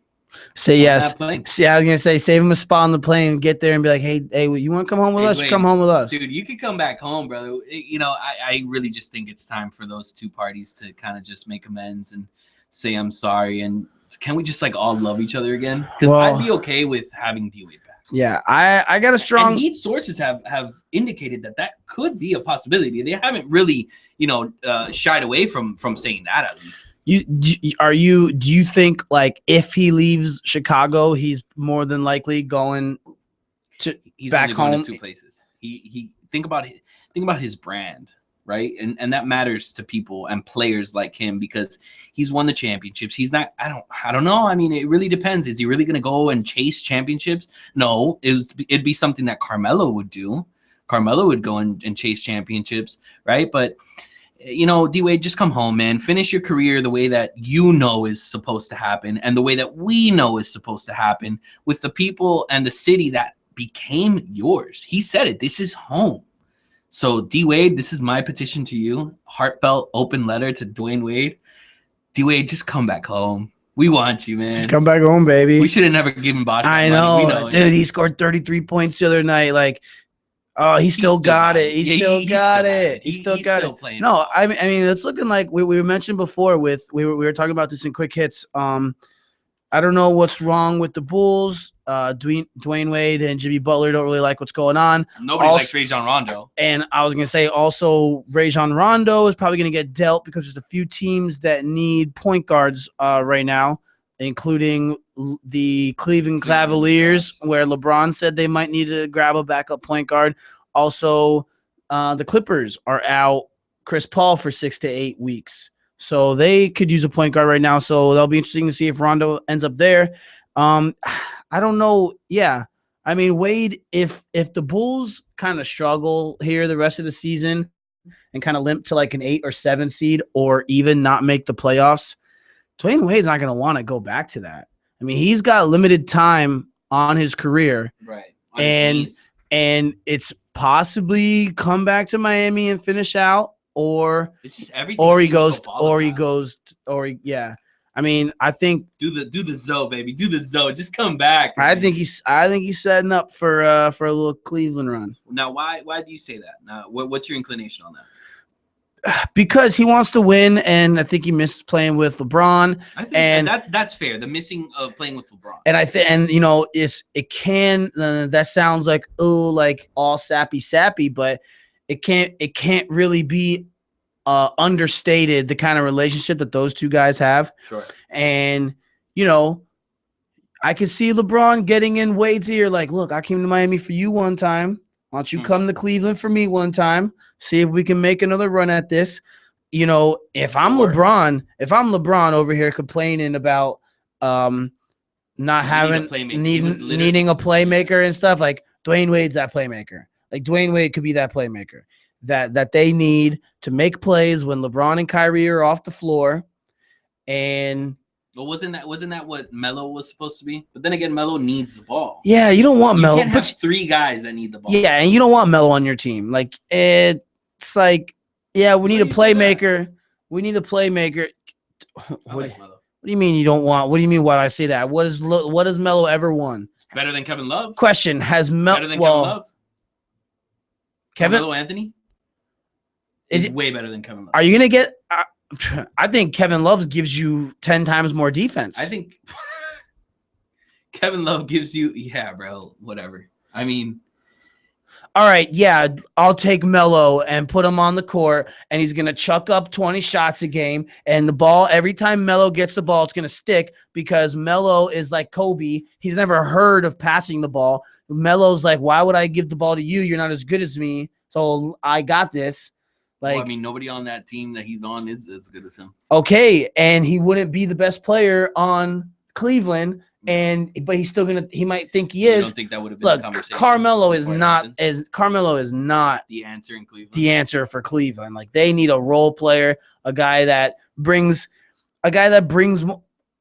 Say yes. See, I was gonna say save him a spot on the plane and get there and be like, hey, you want to come home with us? Wade, come home with us, dude. You could come back home, brother. I really just think it's time for those two parties to kind of just make amends and say I'm sorry, and can we just like all love each other again? Because I'd be okay with having D-Wade back. Yeah, I got a strong. And Heat sources have indicated that could be a possibility. They haven't really shied away from saying that at least. Do you think like if he leaves Chicago, he's more than likely going to back home? Going to two places. He think about his brand. Right. And that matters to people and players like him because he's won the championships. He's not I don't know. I mean, it really depends. Is he really going to go and chase championships? No, it'd be something that Carmelo would do. Carmelo would go and chase championships. Right. But, D-Wade, just come home, man. Finish your career the way that is supposed to happen and the way that we know is supposed to happen with the people and the city that became yours. He said it. This is home. So, D-Wade, this is my petition to you. Heartfelt open letter to Dwyane Wade. D-Wade, just come back home. We want you, man. Just come back home, baby. We should have never given Bosh that I know. Money. We know, dude, he scored 33 points the other night. Like, he still got it. He still got it. He still got it. Playing. No, I mean, it's looking like we mentioned before we were talking about this in quick hits. I don't know what's wrong with the Bulls. Dwyane Wade and Jimmy Butler don't really like what's going on. Nobody likes Rajon Rondo. And I was going to say also Rajon Rondo is probably going to get dealt because there's a few teams that need point guards right now, including the Cleveland Cavaliers, where LeBron said they might need to grab a backup point guard. Also, the Clippers are out Chris Paul for 6 to 8 weeks. So they could use a point guard right now. So that'll be interesting to see if Rondo ends up there. I don't know. Yeah. I mean, Wade, if the Bulls kind of struggle here the rest of the season and kind of limp to like an 8 or 7 seed or even not make the playoffs, Dwyane Wade's not going to want to go back to that. I mean, he's got limited time on his career. Right. And it's possibly come back to Miami and finish out. It's just everything. Yeah. I mean, I think do the Zoe, baby. Do the Zoe. Just come back. Man. I think he's setting up for a little Cleveland run. Now, why do you say that? Now, what's your inclination on that? Because he wants to win, and I think he misses playing with LeBron. I think that's fair. The missing of playing with LeBron. And that sounds like all sappy, but it can't really be understated the kind of relationship that those two guys have. Sure. And I could see LeBron getting in Wade's ear, like, look, I came to Miami for you one time. Why don't you come to Cleveland for me one time? See if we can make another run at this. If I'm LeBron over here complaining about needing a playmaker and stuff, like Dwyane Wade's that playmaker. Like Dwyane Wade could be that playmaker that they need to make plays when LeBron and Kyrie are off the floor. And wasn't that what Melo was supposed to be? But then again, Melo needs the ball. Yeah, you don't want Melo. You can't have 3 guys that need the ball. Yeah, and you don't want Melo on your team. Like it's like, yeah, we need a playmaker. We need a playmaker. What do you mean you don't want? What do you mean? Why do I say that? What has Melo ever won? It's better than Kevin Love. Question: Has Melo better than Kevin Love? Carmelo Anthony is way better than Kevin Love. Are you gonna get? I think Kevin Love gives you 10 times more defense. I think Kevin Love gives you, yeah, bro, whatever. I mean, all right, yeah, I'll take Melo and put him on the court, and he's going to chuck up 20 shots a game, and the ball, every time Melo gets the ball, it's going to stick because Melo is like Kobe. He's never heard of passing the ball. Melo's like, why would I give the ball to you? You're not as good as me, so I got this. Like, well, I mean, nobody on that team that he's on is as good as him. Okay, and he wouldn't be the best player on Cleveland, but he's still he might think he is. You don't think that would have been Look, the conversation? Carmelo is not the answer in Cleveland. The answer for Cleveland. Like, they need a role player, a guy that brings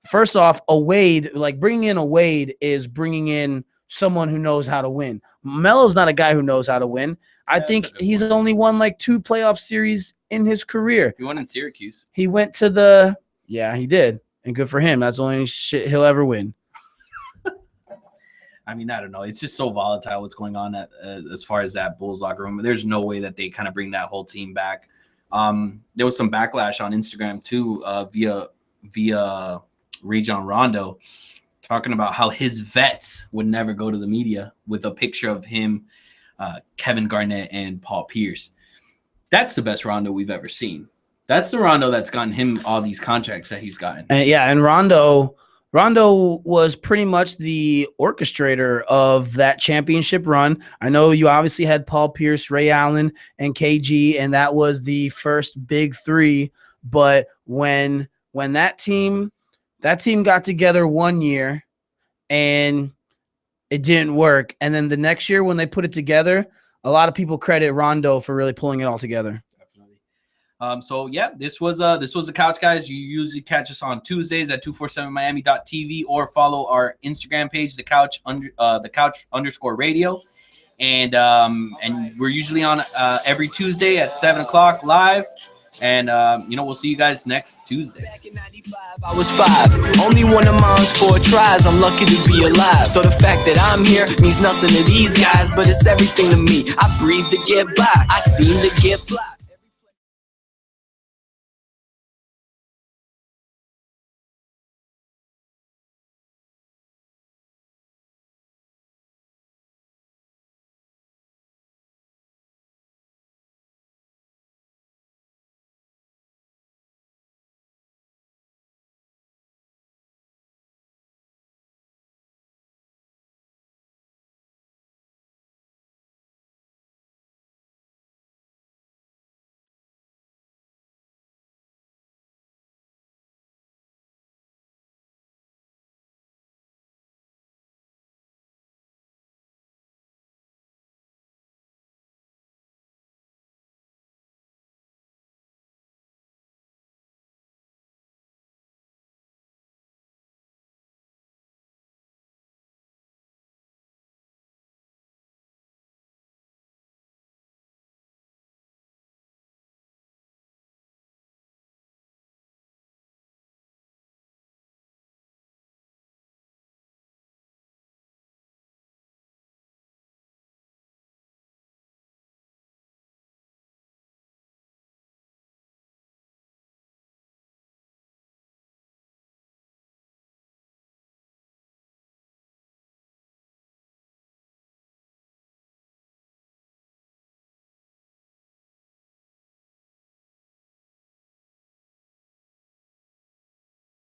first off, a Wade, like bringing in a Wade is bringing in someone who knows how to win. Melo's not a guy who knows how to win. I think he's only won like 2 playoff series in his career. He won in Syracuse. He went to he did. And good for him. That's the only shit he'll ever win. I mean, I don't know. It's just so volatile what's going on as far as that Bulls locker room. There's no way that they kind of bring that whole team back. There was some backlash on Instagram too via Rajon Rondo talking about how his vets would never go to the media with a picture of him, Kevin Garnett, and Paul Pierce. That's the best Rondo we've ever seen. That's the Rondo that's gotten him all these contracts that he's gotten. And Rondo was pretty much the orchestrator of that championship run. I know you obviously had Paul Pierce, Ray Allen, and KG, and that was the first big 3. But when that team got together one year and it didn't work, and then the next year when they put it together, a lot of people credit Rondo for really pulling it all together. So yeah, this was the couch, guys. You usually catch us on Tuesdays at 247miami.tv or follow our Instagram page, the couch _radio. And we're usually on every Tuesday at 7:00 live. And we'll see you guys next Tuesday. Back in 95, I was 5. Only one of mom's 4 tries. I'm lucky to be alive. So the fact that I'm here means nothing to these guys, but it's everything to me. I breathe to get by. I seem to get fly.